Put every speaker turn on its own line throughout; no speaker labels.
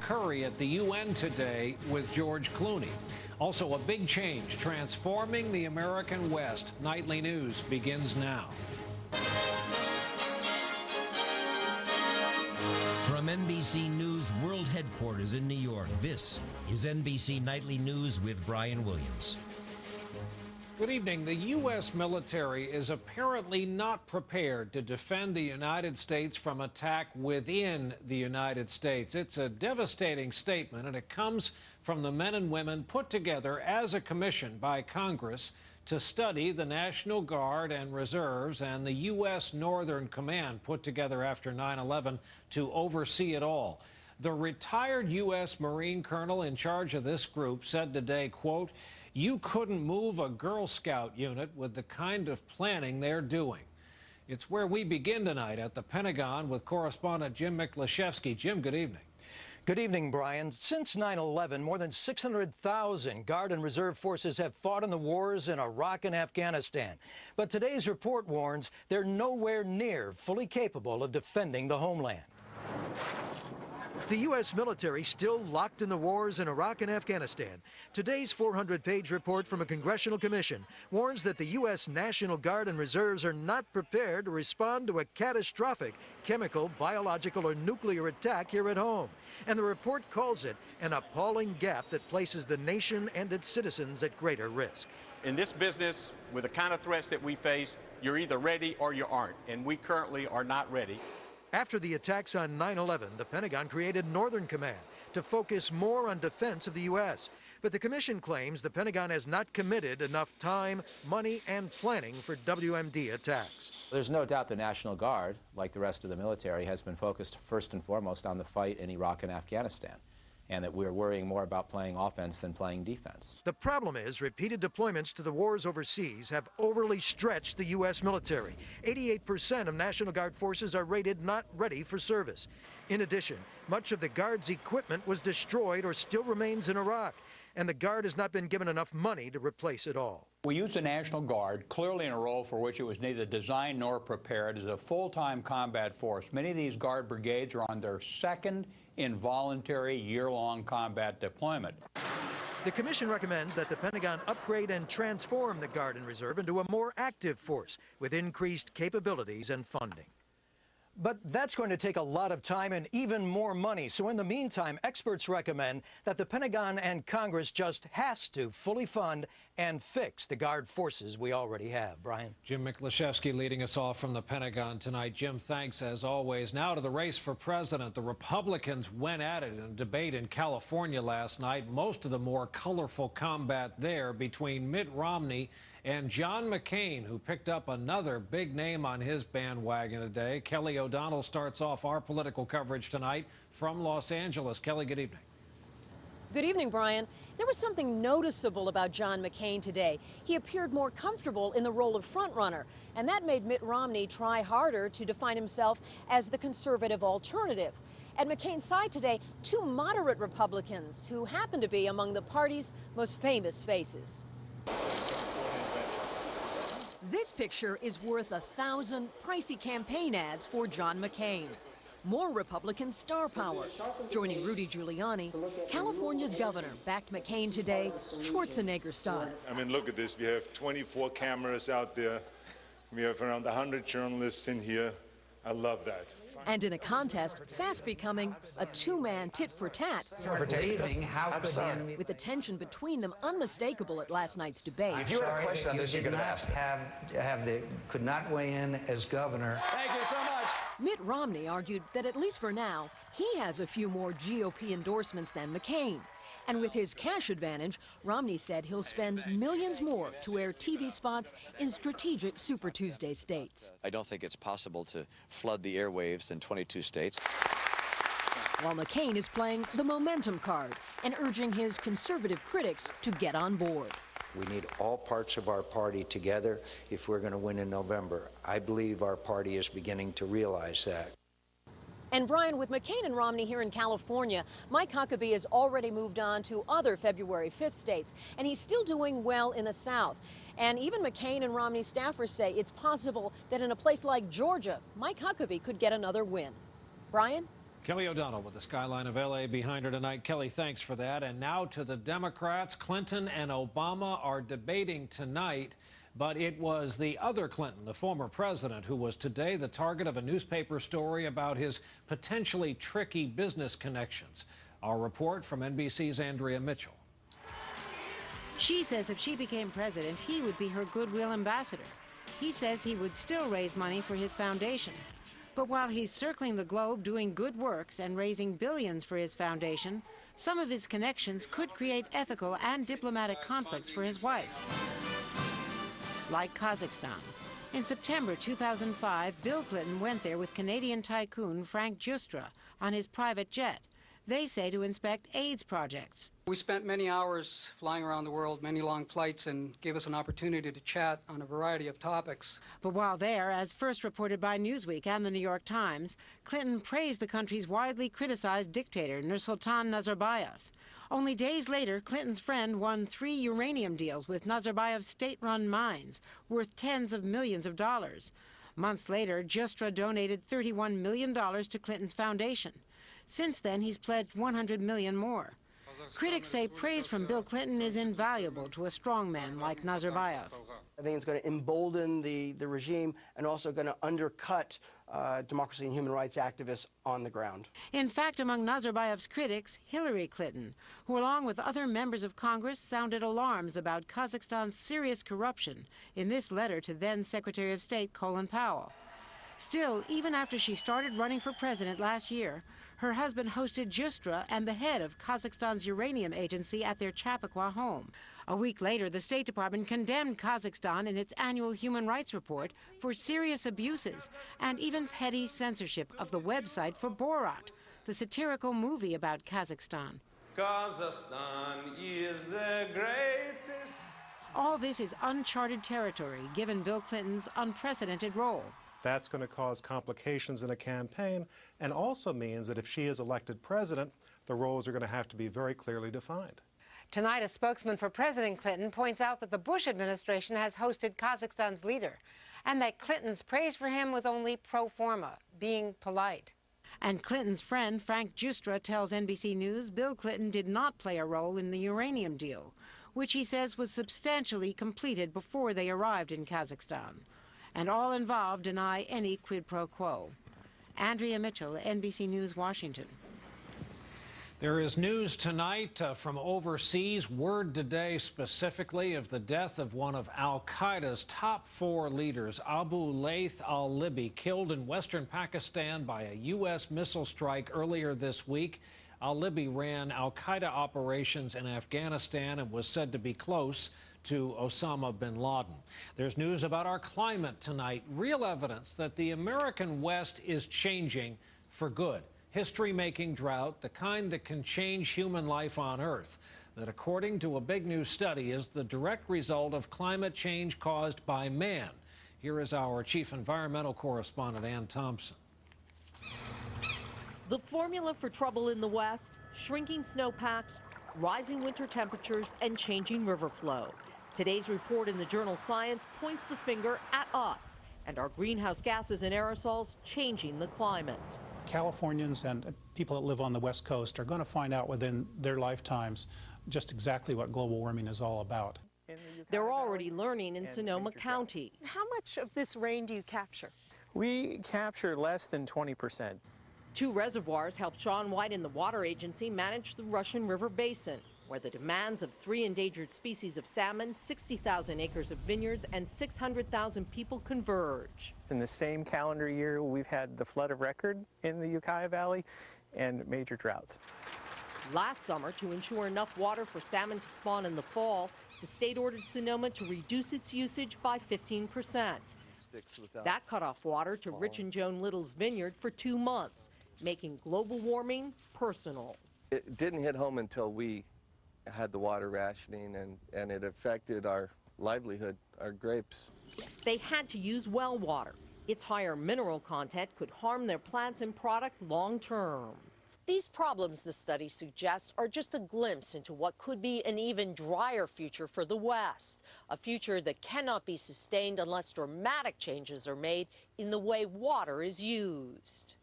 curry at the UN today with George Clooney. Also, a big change transforming the American West. Nightly News begins now.
From NBC News World Headquarters in New York, this is NBC Nightly News with Brian Williams.
Good evening. The U.S. military is apparently not prepared to defend the United States from attack within the United States. It's a devastating statement, and it comes from the men and women put together as a commission by Congress to study the National Guard and Reserves and the U.S. Northern Command put together after 9/11 to oversee it all. The retired U.S. Marine colonel in charge of this group said today, quote, "You couldn't move a Girl Scout unit with the kind of planning they're doing." It's where we begin tonight at the Pentagon with correspondent Jim Miklaszewski. Jim, good evening.
Good evening, Brian. Since 9/11, more than 600,000 Guard and Reserve forces have fought in the wars in Iraq and Afghanistan. But today's report warns they're nowhere near fully capable of defending the homeland. The U.S. military still locked in the wars in Iraq and Afghanistan. Today's 400-page report from a congressional commission warns that the U.S. National Guard and Reserves are not prepared to respond to a catastrophic chemical, biological, or nuclear attack here at home. And the report calls it an appalling gap that places the nation and its citizens at greater risk.
In this business, with the kind of threats that we face, you're either ready or you aren't, and we currently are not ready.
After the attacks on 9/11, the Pentagon created Northern Command to focus more on defense of the U.S. But the commission claims the Pentagon has not committed enough time, money, and planning for WMD attacks.
There's no doubt the National Guard, like the rest of the military, has been focused first and foremost on the fight in Iraq and Afghanistan, and that we're worrying more about playing offense than playing defense.
The problem is repeated deployments to the wars overseas have overly stretched the U.S. military. 88% of National Guard forces are rated not ready for service. In addition, much of the Guard's equipment was destroyed or still remains in Iraq, and the Guard has not been given enough money to replace it all.
We used the National Guard clearly in a role for which it was neither designed nor prepared as a full-time combat force. Many of these Guard brigades are on their second involuntary year-long combat deployment.
The commission recommends that the Pentagon upgrade and transform the Guard and Reserve into a more active force with increased capabilities and funding. But that's going to take a lot of time and even more money. So in the meantime, experts recommend that the Pentagon and Congress just has to fully fund and fix the Guard forces we already have. Brian?
Jim Miklaszewski leading us off from the Pentagon tonight. Jim, thanks as always. Now to the race for president. The Republicans went at it in a debate in California last night. Most of the more colorful combat there between Mitt Romney and John McCain, who picked up another big name on his bandwagon today. Kelly O'Donnell starts off our political coverage tonight from Los Angeles. Kelly, good evening.
Good evening, Brian. There was something noticeable about John McCain today. He appeared more comfortable in the role of frontrunner, and that made Mitt Romney try harder to define himself as the conservative alternative. At McCain's side today, two moderate Republicans who happen to be among the party's most famous faces. This picture is worth 1,000 pricey campaign ads for John McCain. More Republican star power. Joining Rudy Giuliani, California's governor backed McCain today, Schwarzenegger style.
I mean, look at this. We have 24 cameras out there. We have around 100 journalists in here. I love that.
And in a contest fast becoming a two-man tit-for-tat, with the tension between them unmistakable at last night's debate.
If you had a question on this, you could have asked it. Could not weigh in as governor.
Thank you so much.
Mitt Romney argued that at least for now, he has a few more GOP endorsements than McCain. And with his cash advantage, Romney said he'll spend millions more to air TV spots in strategic Super Tuesday states.
I don't think it's possible to flood the airwaves in 22 states.
While McCain is playing the momentum card and urging his conservative critics to get on board.
We need all parts of our party together if we're going to win in November. I believe our party is beginning to realize that.
And Brian, with McCain and Romney here in California, Mike Huckabee has already moved on to other February 5th states, and he's still doing well in the South. And even McCain and Romney staffers say it's possible that in a place like Georgia, Mike Huckabee could get another win. Brian?
Kelly O'Donnell with the skyline of L.A. behind her tonight. Kelly, thanks for that. And now to the Democrats. Clinton and Obama are debating tonight, but it was the other Clinton, the former president, who was today the target of a newspaper story about his potentially tricky business connections. Our report from NBC's Andrea Mitchell.
She says if she became president, he would be her goodwill ambassador. He says he would still raise money for his foundation. But while he's circling the globe doing good works and raising billions for his foundation, some of his connections could create ethical and diplomatic conflicts for his wife. Like Kazakhstan. In September 2005, Bill Clinton went there with Canadian tycoon Frank Justra on his private jet. They say to inspect AIDS projects.
We spent many hours flying around the world, many long flights, and gave us an opportunity to chat on a variety of topics.
But while there, as first reported by Newsweek and the New York Times, Clinton praised the country's widely criticized dictator, Nursultan Nazarbayev. Only days later, Clinton's friend won 3 uranium deals with Nazarbayev's state-run mines, worth tens of millions of dollars. Months later, Justra donated $31 million to Clinton's foundation. Since then, he's pledged $100 million more. Critics say praise from Bill Clinton is invaluable to a strongman like Nazarbayev.
I think it's going to embolden the regime and also going to undercut democracy and human rights activists on the ground.
In fact, among Nazarbayev's critics, Hillary Clinton, who along with other members of Congress sounded alarms about Kazakhstan's serious corruption in this letter to then Secretary of State Colin Powell. Still, even after she started running for president last year, her husband hosted Justra and the head of Kazakhstan's uranium agency at their Chappaqua home. A week later, the State Department condemned Kazakhstan in its annual human rights report for serious abuses and even petty censorship of the website for Borat, the satirical movie about Kazakhstan.
Kazakhstan is the greatest.
All this is uncharted territory, given Bill Clinton's unprecedented role.
That's going to cause complications in a campaign and also means that if she is elected president, the roles are going to have to be very clearly defined.
Tonight, a spokesman for President Clinton points out that the Bush administration has hosted Kazakhstan's leader and that Clinton's praise for him was only pro forma, being polite. And Clinton's friend, Frank Justra, tells NBC News Bill Clinton did not play a role in the uranium deal, which he says was substantially completed before they arrived in Kazakhstan. And all involved deny any quid pro quo. Andrea Mitchell, NBC News, Washington.
There is news tonight from overseas. Word today specifically of the death of one of al-Qaeda's top 4 leaders, Abu Layth al-Libi, killed in western Pakistan by a U.S. missile strike earlier this week. Al-Libi ran al-Qaeda operations in Afghanistan and was said to be close to Osama bin Laden. There's news about our climate tonight. Real evidence that the American West is changing for good. History-making drought, the kind that can change human life on Earth, that according to a big new study is the direct result of climate change caused by man. Here is our chief environmental correspondent, Ann Thompson.
The formula for trouble in the West: shrinking snowpacks, rising winter temperatures, and changing river flow. Today's report in the journal Science points the finger at us and our greenhouse gases and aerosols changing the climate.
Californians and people that live on the West Coast are going to find out within their lifetimes just exactly what global warming is all about.
They're already learning in Sonoma County.
How much of this rain do you capture?
We capture less than 20%.
2 reservoirs help Sean White and the Water Agency manage the Russian River Basin, where the demands of 3 endangered species of salmon, 60,000 acres of vineyards, and 600,000 people converge.
In the same calendar year, we've had the flood of record in the Ukiah Valley and major droughts.
Last summer, to ensure enough water for salmon to spawn in the fall, the state ordered Sonoma to reduce its usage by 15%. That cut off water to Rich and Joan Little's vineyard for 2 months, making global warming personal.
It didn't hit home until we had the water rationing, and it affected our livelihood, our grapes.
They had to use well water. Its higher mineral content could harm their plants and product long term. These problems, the study suggests, are just a glimpse into what could be an even drier future for the West, a future that cannot be sustained unless dramatic changes are made in the way water is used.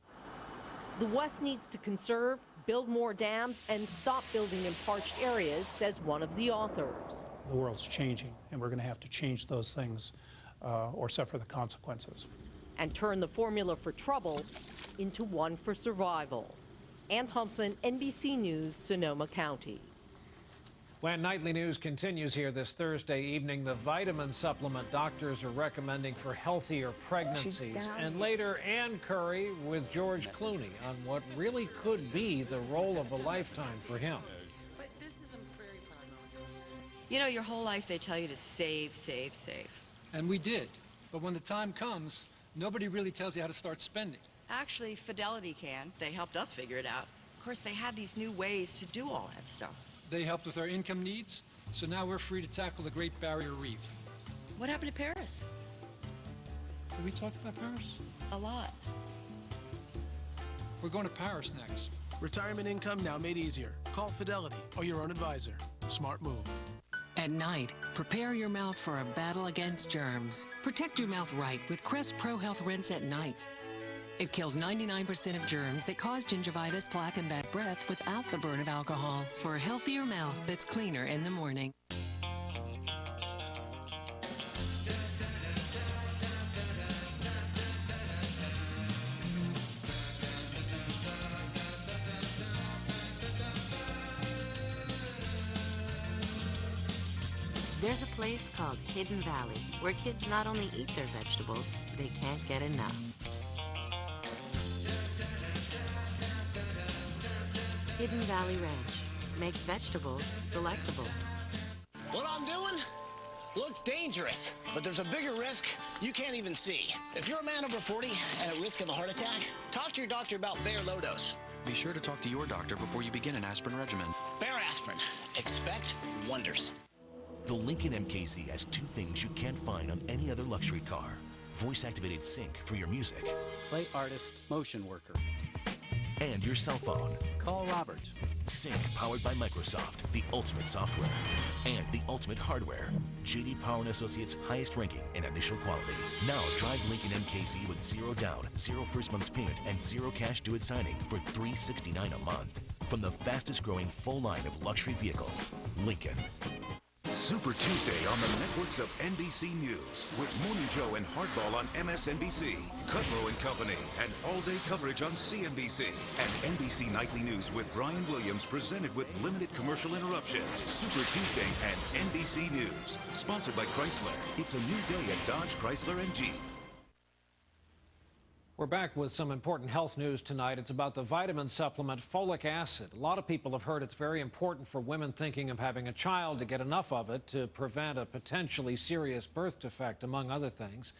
The West needs to conserve, build more dams, and stop building in parched areas, says one of the authors.
The world's changing, and we're going to have to change those things or suffer the consequences.
And turn the formula for trouble into one for survival. Ann Thompson, NBC News, Sonoma County.
When Nightly News continues here this Thursday evening, the vitamin supplement doctors are recommending for healthier pregnancies. And later, Ann Curry with George Clooney on what really could be the role of a lifetime for him.
You know, your whole life they tell you to save, save, save.
And we did. But when the time comes, nobody really tells you how to start spending.
Actually, Fidelity can. They helped us figure it out. Of course, they have these new ways to do all that stuff.
They helped with our income needs, so now we're free to tackle the Great Barrier Reef.
What happened to Paris?
Did we talk about Paris?
A lot.
We're going to Paris next.
Retirement income now made easier. Call Fidelity or your own advisor. Smart move.
At night, prepare your mouth for a battle against germs. Protect your mouth right with Crest Pro Health Rinse at night. It kills 99% of germs that cause gingivitis, plaque, and bad breath without the burn of alcohol. For a healthier mouth that's cleaner in the morning.
There's a place called Hidden Valley, where kids not only eat their vegetables, they can't get enough. Hidden Valley Ranch makes vegetables delectable.
What I'm doing looks dangerous, but there's a bigger risk you can't even see. If you're a man over 40 and at risk of a heart attack, talk to your doctor about Bayer Low Dose.
Be sure to talk to your doctor before you begin an aspirin regimen.
Bayer Aspirin. Expect wonders.
The Lincoln MKC has two things you can't find on any other luxury car. Voice-activated sync for your music.
Play artist, motion worker.
And your cell phone.
Call Robert.
Sync powered by Microsoft, the ultimate software. And the ultimate hardware. J.D. Power & Associates' highest ranking in initial quality. Now drive Lincoln MKC with 0 down, 0 first month's payment, and 0 cash due at signing for $369 a month. From the fastest growing full line of luxury vehicles, Lincoln.
Super Tuesday on the networks of NBC News with Morning Joe and Hardball on MSNBC, Kudlow and Company, and all-day coverage on CNBC, and NBC Nightly News with Brian Williams presented with limited commercial interruption. Super Tuesday and NBC News, sponsored by Chrysler. It's a new day at Dodge, Chrysler, and Jeep.
We're back with some important health news tonight. It's about the vitamin supplement folic acid. A lot of people have heard it's very important for women thinking of having a child to get enough of it to prevent a potentially serious birth defect, among other things.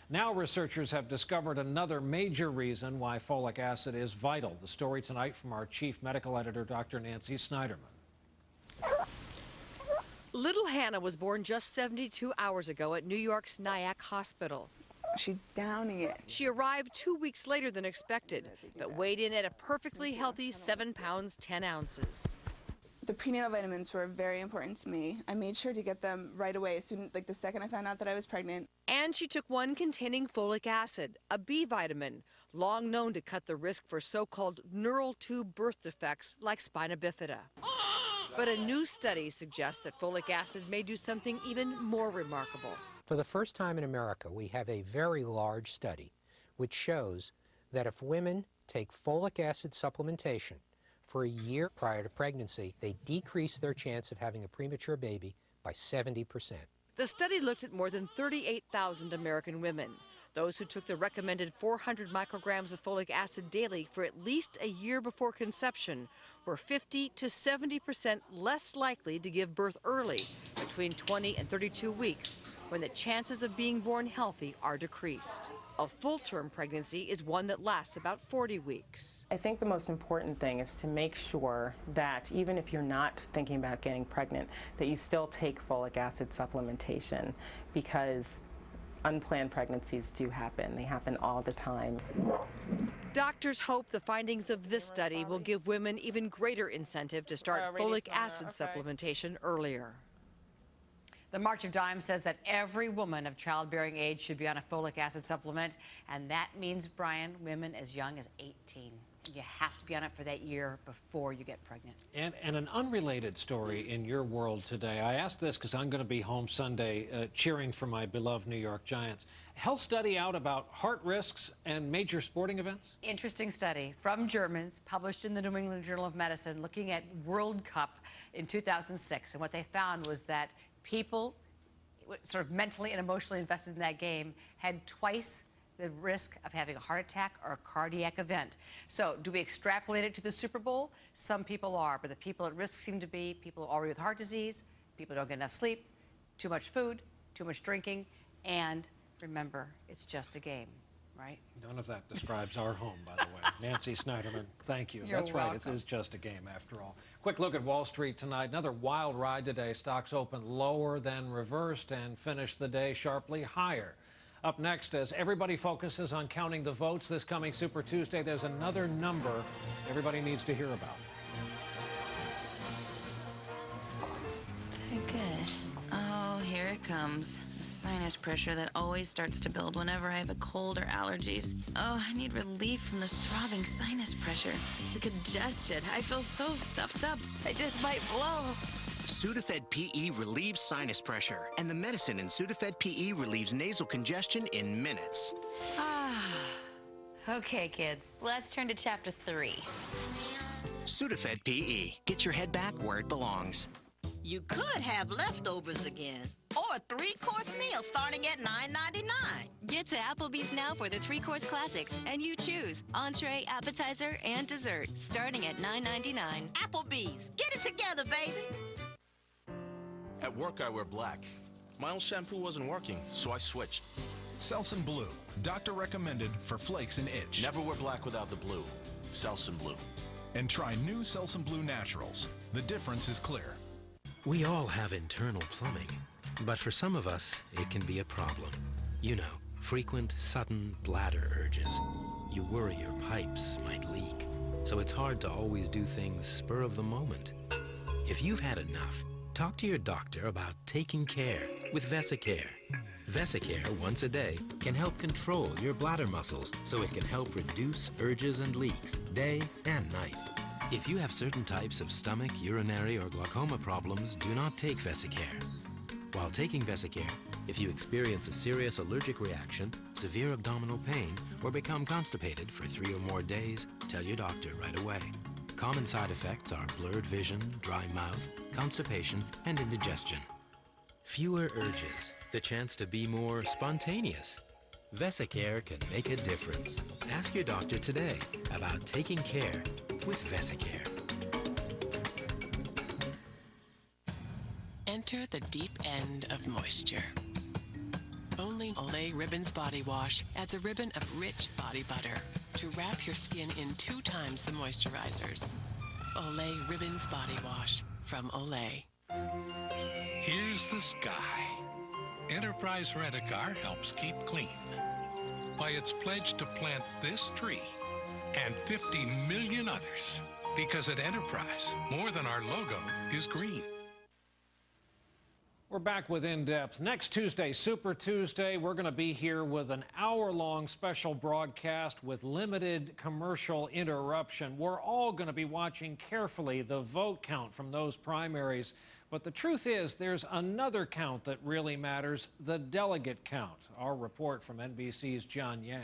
Now researchers have discovered another major reason why folic acid is vital. The story tonight from our chief medical editor, Dr. Nancy Snyderman.
Little Hannah was born just 72 hours ago at New York's Nyack Hospital.
She's downing it.
She arrived 2 weeks later than expected, but weighed in at a perfectly healthy 7 pounds, 10 ounces.
The prenatal vitamins were very important to me. I made sure to get them right away, as soon, like the second I found out that I was pregnant.
And she took one containing folic acid, a B vitamin, long known to cut the risk for so-called neural tube birth defects like spina bifida. But a new study suggests that folic acid may do something even more remarkable.
For the first time in America, we have a very large study which shows that if women take folic acid supplementation for a year prior to pregnancy, they decrease their chance of having a premature baby by 70%.
The study looked at more than 38,000 American women. Those who took the recommended 400 micrograms of folic acid daily for at least a year before conception were 50 to 70% less likely to give birth early, between 20 and 32 weeks, when the chances of being born healthy are decreased. A full-term pregnancy is one that lasts about 40 weeks.
I think the most important thing is to make sure that even if you're not thinking about getting pregnant, that you still take folic acid supplementation, because unplanned pregnancies do happen. They happen all the time.
Doctors hope the findings of this study will give women even greater incentive to start folic acid supplementation earlier.
The March of Dimes says that every woman of childbearing age should be on a folic acid supplement, and that means, Brian, women as young as 18. You have to be on it for that year before you get pregnant.
And an unrelated story in your world today. I asked this because I'm going to be home Sunday cheering for my beloved New York Giants. Health study out about heart risks and major sporting events?
Interesting study from Germans published in the New England Journal of Medicine looking at World Cup in 2006. And what they found was that people sort of mentally and emotionally invested in that game had twice the risk of having a heart attack or a cardiac event. So do we extrapolate it to the Super Bowl? Some people are, but the people at risk seem to be people already with heart disease, people who don't get enough sleep, too much food, too much drinking, and remember, it's just a game, right?
None of that describes our home, by the way. Nancy Snyderman, thank you.
You're
That's right,
welcome.
it is just a game after all. Quick look at Wall Street tonight. Another wild ride today. Stocks opened lower, then reversed, and finished the day sharply higher. Up next, as everybody focuses on counting the votes this coming Super Tuesday, there's another number everybody needs to hear about.
Very good. Oh, here it comes. The sinus pressure that always starts to build whenever I have a cold or allergies. Oh, I need relief from this throbbing sinus pressure. The congestion. I feel so stuffed up. I just might blow.
Sudafed PE relieves sinus pressure, and the medicine in Sudafed PE relieves nasal congestion in minutes.
Okay, kids, let's turn to chapter 3.
Sudafed PE. Get your head back where it belongs.
You could have leftovers again, or a 3-course meal starting at $9.99.
Get to Applebee's now for the 3-course classics, and you choose entree, appetizer, and dessert, starting at $9.99.
Applebee's, get it together, baby.
At work, I wear black. My old shampoo wasn't working, so I switched.
Selsun Blue, doctor recommended for flakes and itch.
Never wear black without the blue. Selsun Blue.
And try new Selsun Blue Naturals. The difference is clear.
We all have internal plumbing, but for some of us, it can be a problem. You know, frequent, sudden bladder urges. You worry your pipes might leak, so it's hard to always do things spur of the moment. If you've had enough, talk to your doctor about taking care with Vesicare. Vesicare once a day can help control your bladder muscles so it can help reduce urges and leaks day and night. If you have certain types of stomach, urinary, or glaucoma problems, do not take Vesicare. While taking Vesicare, if you experience a serious allergic reaction, severe abdominal pain, or become constipated for 3 or more days, tell your doctor right away. Common side effects are blurred vision, dry mouth, constipation, and indigestion. Fewer urges, the chance to be more spontaneous. Vesicare can make a difference. Ask your doctor today about taking care with Vesicare.
Enter the deep end of moisture. Only Olay Ribbons Body Wash adds a ribbon of rich body butter to wrap your skin in 2 times the moisturizers. Olay Ribbons Body Wash from Olay.
Here's the sky. Enterprise Rent-A-Car helps keep clean by its pledge to plant this tree and 50 million others. Because at Enterprise, more than our logo is green.
We're back with In Depth. Next Tuesday, Super Tuesday, we're going to be here with an hour-long special broadcast with limited commercial interruption. We're all going to be watching carefully the vote count from those primaries. But the truth is, there's another count that really matters, the delegate count. Our report from NBC's John Yang.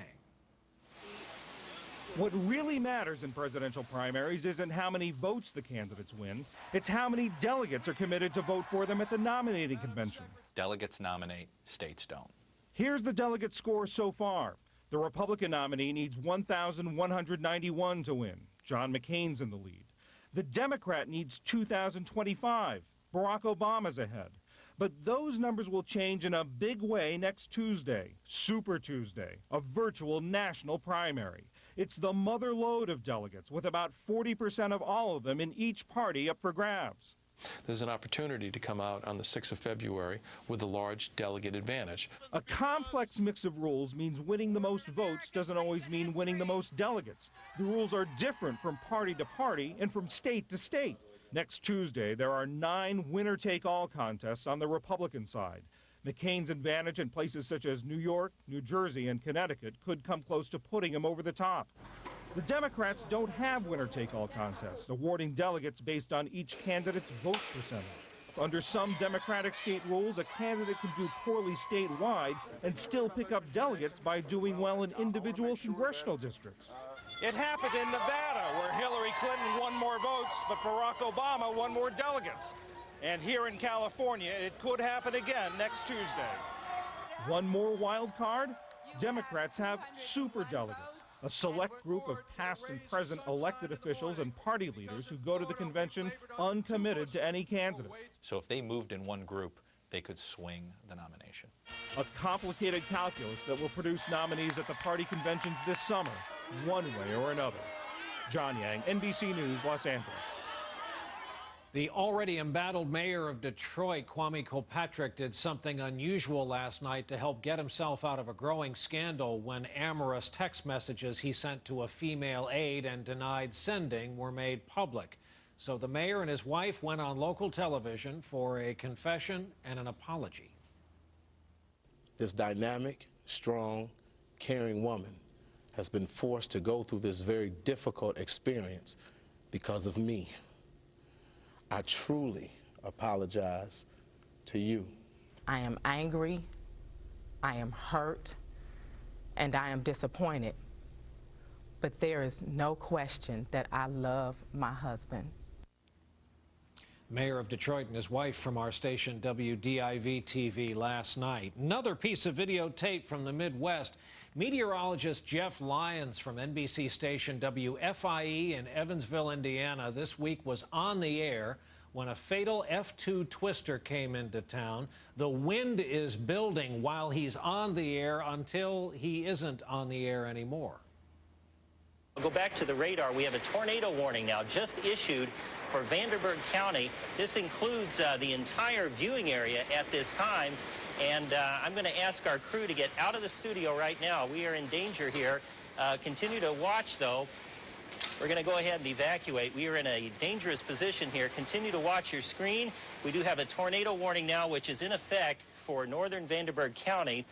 What really matters in presidential primaries isn't how many votes the candidates win. It's how many delegates are committed to vote for them at the nominating convention.
Delegates nominate, states don't.
Here's the delegate score so far. The Republican nominee needs 1,191 to win. John McCain's in the lead. The Democrat needs 2,025. Barack Obama's ahead. But those numbers will change in a big way next Tuesday, Super Tuesday, a virtual national primary. It's the mother lode of delegates, with about 40% of all of them in each party up for grabs.
There's an opportunity to come out on the 6th of February with a large delegate advantage.
A complex mix of rules means winning the most votes doesn't always mean winning the most delegates. The rules are different from party to party and from state to state. Next Tuesday, there are 9 winner-take-all contests on the Republican side. McCain's advantage in places such as New York, New Jersey, and Connecticut could come close to putting him over the top. The Democrats don't have winner-take-all contests, awarding delegates based on each candidate's vote percentage. Under some Democratic state rules, a candidate can do poorly statewide and still pick up delegates by doing well in individual congressional districts. It happened in Nevada, where Hillary Clinton won more votes, but Barack Obama won more delegates. And here in California, it could happen again next Tuesday. One more wild card? Democrats have superdelegates, a select group of past and present elected officials and party leaders who go to the convention uncommitted to any candidate.
So if they moved in one group, they could swing the nomination.
A complicated calculus that will produce nominees at the party conventions this summer, one way or another. John Yang, NBC News, Los Angeles.
The already embattled mayor of Detroit, Kwame Kilpatrick, did something unusual last night to help get himself out of a growing scandal when amorous text messages he sent to a female aide and denied sending were made public. So the mayor and his wife went on local television for a confession and an apology.
This dynamic, strong, caring woman has been forced to go through this very difficult experience because of me. I truly apologize to you.
I am angry, I am hurt, and I am disappointed. But there is no question that I love my husband.
Mayor of Detroit and his wife from our station WDIV-TV last night. Another piece of videotape from the Midwest. Meteorologist Jeff Lyons from NBC station WFIE in Evansville, Indiana, this week was on the air when a fatal F2 twister came into town. The wind is building while he's on the air until he isn't on the air anymore.
I'll go back to the radar. We have a tornado warning now just issued for Vanderburgh County. This includes the entire viewing area at this time. And I'm going to ask our crew to get out of the studio right now. We are in danger here. Continue to watch, though. We're going to go ahead and evacuate. We are in a dangerous position here. Continue to watch your screen. We do have a tornado warning now, which is in effect for northern Vanderburgh County.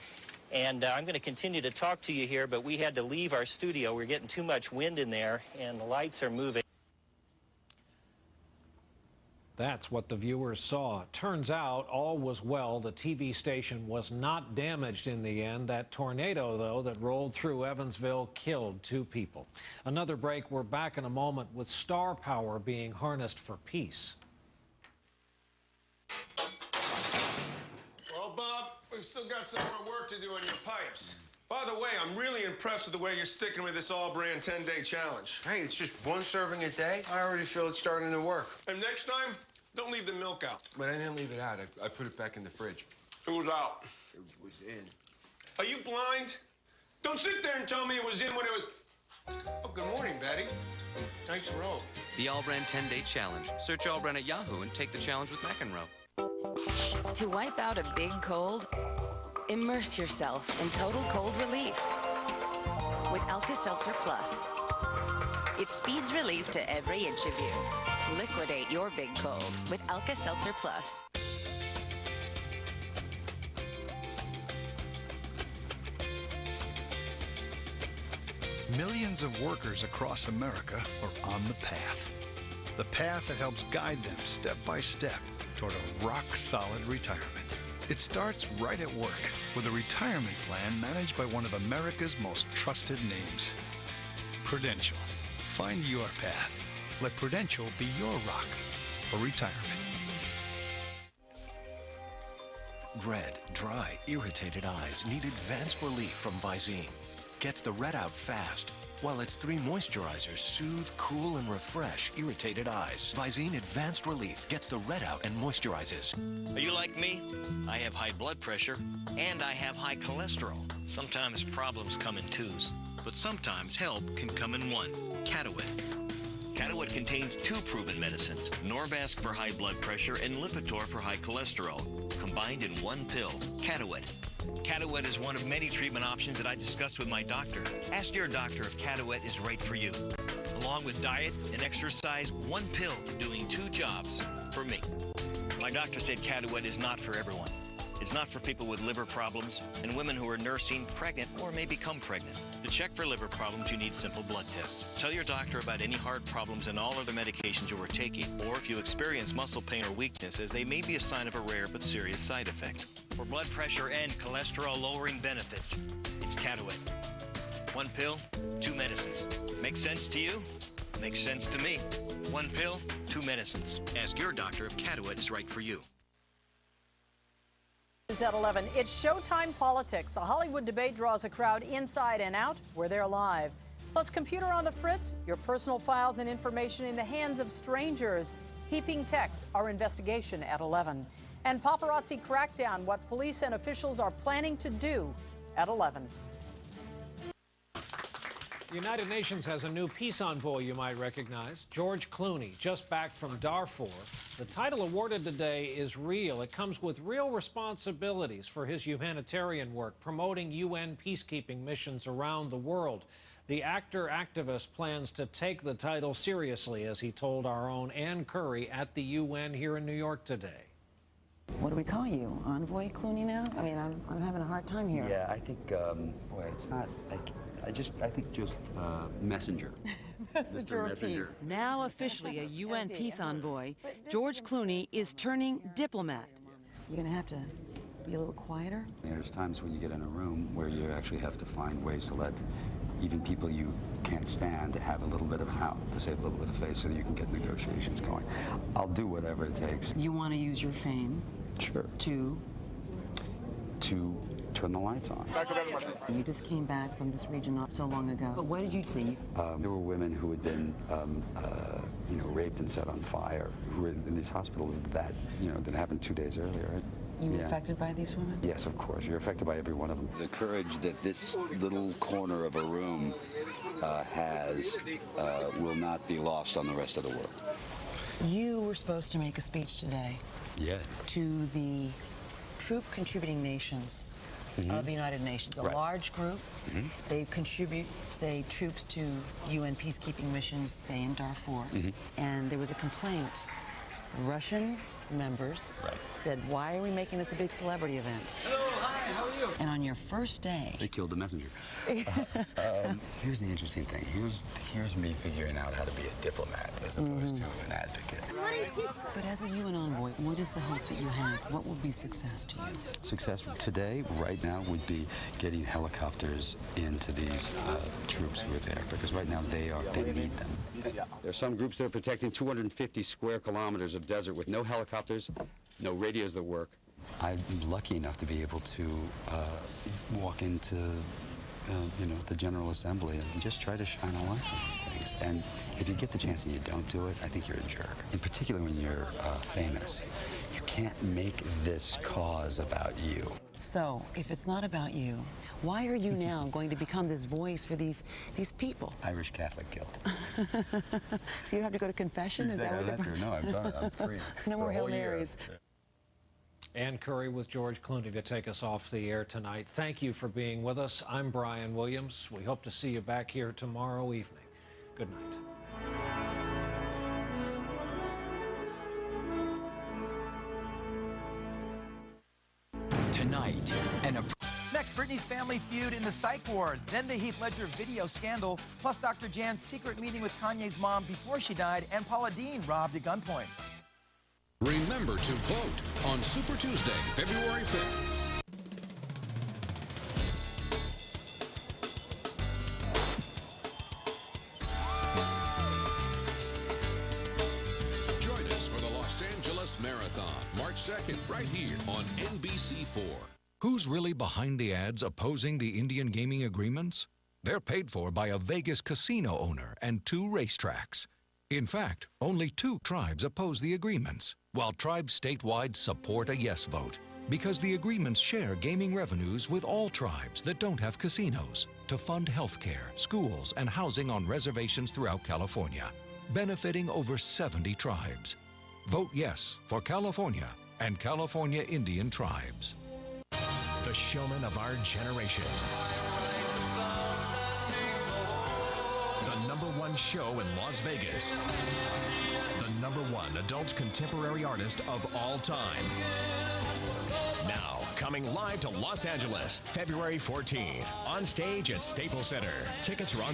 And I'm going to continue to talk to you here, but we had to leave our studio. We're getting too much wind in there, and the lights are moving.
That's what the viewers saw. Turns out all was well. The TV station was not damaged in the end. That tornado, though, that rolled through Evansville killed 2 people. Another break. We're back in a moment with star power being harnessed for peace.
Well, Bob, we've still got some more work to do on your pipes. By the way, I'm really impressed with the way you're sticking with this all-brand 10-day challenge.
Hey, it's just 1 serving a day. I already feel it's starting to work.
And next time, don't leave the milk out.
But I didn't leave it out. I put it back in the fridge.
It was out.
It was in.
Are you blind? Don't sit there and tell me it was in when it was... Oh, good morning, Betty. Nice robe.
The All-Brand 10-Day Challenge. Search All-Brand at Yahoo and take the challenge with McEnroe.
To wipe out a big cold, immerse yourself in total cold relief with Alka-Seltzer Plus. It speeds relief to every inch of you. Liquidate your big cold with Alka-Seltzer Plus.
Millions of workers across America are on the path. The path that helps guide them step by step toward a rock-solid retirement. It starts right at work with a retirement plan managed by one of America's most trusted names, Prudential. Find your path. Let Prudential be your rock for retirement.
Red, dry, irritated eyes need advanced relief from Visine. Gets the red out fast, while its 3 moisturizers soothe, cool, and refresh irritated eyes. Visine Advanced Relief gets the red out and moisturizes.
Are you like me? I have high blood pressure, and I have high cholesterol. Sometimes problems come in 2s, but sometimes help can come in 1. Catawit. Catawit contains 2 proven medicines, Norvasc for high blood pressure and Lipitor for high cholesterol, combined in 1 pill. Catawit. Catawit is one of many treatment options that I discussed with my doctor. Ask your doctor if Catawit is right for you. Along with diet and exercise, 1 pill doing 2 jobs for me. My doctor said Catawit is not for everyone. is not for people with liver problems and women who are nursing, pregnant, or may become pregnant. To check for liver problems, you need simple blood tests. Tell your doctor about any heart problems and all other medications you are taking, or if you experience muscle pain or weakness, as they may be a sign of a rare but serious side effect. For blood pressure and cholesterol-lowering benefits, it's Cataway. One pill, 2 medicines. Makes sense to you? Makes sense to me. One pill, 2 medicines. Ask your doctor if Cataway is right for you.
At 11, it's Showtime Politics. A Hollywood debate draws a crowd inside and out where they're live. Plus, computer on the fritz, your personal files and information in the hands of strangers. Heaping techs, our investigation at 11. And paparazzi crackdown, what police and officials are planning to do at 11.
The United Nations has a new peace envoy you might recognize, George Clooney, just back from Darfur. The title awarded today is real. It comes with real responsibilities for his humanitarian work, promoting UN peacekeeping missions around the world. The actor-activist plans to take the title seriously, as he told our own Ann Curry at the UN here in New York today.
What do we call you? Envoy Clooney now? I mean, I'm having a hard time here.
Yeah, I think, boy, it's not like, I think just messenger.
Messenger of peace.
Now officially a UN peace envoy, George Clooney is turning diplomat.
You're going to have to be a little quieter?
There's times when you get in a room where you actually have to find ways to let even people you can't stand to have a little bit of an out, to save a little bit of face so that you can get negotiations going. I'll do whatever it takes.
You want to use your fame?
Sure.
To
turn the lights on.
You just came back from this region not so long ago. But what did you see?
There were women who had been, raped and set on fire, who were in these hospitals that, that happened 2 days earlier.
You were affected by these women?
Yes, of course. You're affected by every one of them.
The courage that this little corner of a room has will not be lost on the rest of the world.
You were supposed to make a speech today.
Yeah.
To the troop contributing nations of the United Nations, a large group. They contribute, say, troops to UN peacekeeping missions, say, in Darfur. And there was a complaint. Russian members said, why are we making this a big celebrity event?
Hello, hi, how are you?
And on your first day...
They killed the messenger. Here's the interesting thing. Here's me figuring out how to be a diplomat as opposed to an advocate.
But as a UN envoy, what is the hope that you have? What will be success to you?
Success today, right now, would be getting helicopters into these troops who are there, because right now they need them.
There are some groups that are protecting 250 square kilometers of desert with no helicopters, no radios that work.
I'm lucky enough to be able to walk into, the General Assembly and just try to shine a light on these things. And if you get the chance and you don't do it, I think you're a jerk. In particular, when you're famous, you can't make this cause about you.
So, if it's not about you, why are you now going to become this voice for these people?
Irish Catholic guilt.
So you don't have to go to confession?
Exactly. Is that what no, I've done it. I'm free.
No more Hail Marys.
Ann Curry with George Clooney to take us off the air tonight. Thank you for being with us. I'm Brian Williams. We hope to see you back here tomorrow evening. Good night.
Tonight, next, Britney's family feud in the psych ward, then the Heath Ledger video scandal, plus Dr. Jan's secret meeting with Kanye's mom before she died, and Paula Deen robbed at gunpoint.
Remember to vote on Super Tuesday, February 5th. Join us for the Los Angeles Marathon, March 2nd, right here on NBC4. Who's really behind the ads opposing the Indian gaming agreements? They're paid for by a Vegas casino owner and 2 racetracks. In fact, only 2 tribes oppose the agreements, while tribes statewide support a yes vote, because the agreements share gaming revenues with all tribes that don't have casinos to fund health care, schools, and housing on reservations throughout California, benefiting over 70 tribes. Vote yes for California and California Indian tribes.
The showman of our generation. The
#1 show in Las Vegas. The #1 adult contemporary artist of all time. Now, coming live to Los Angeles, February 14th, on stage at Staples Center. Tickets are on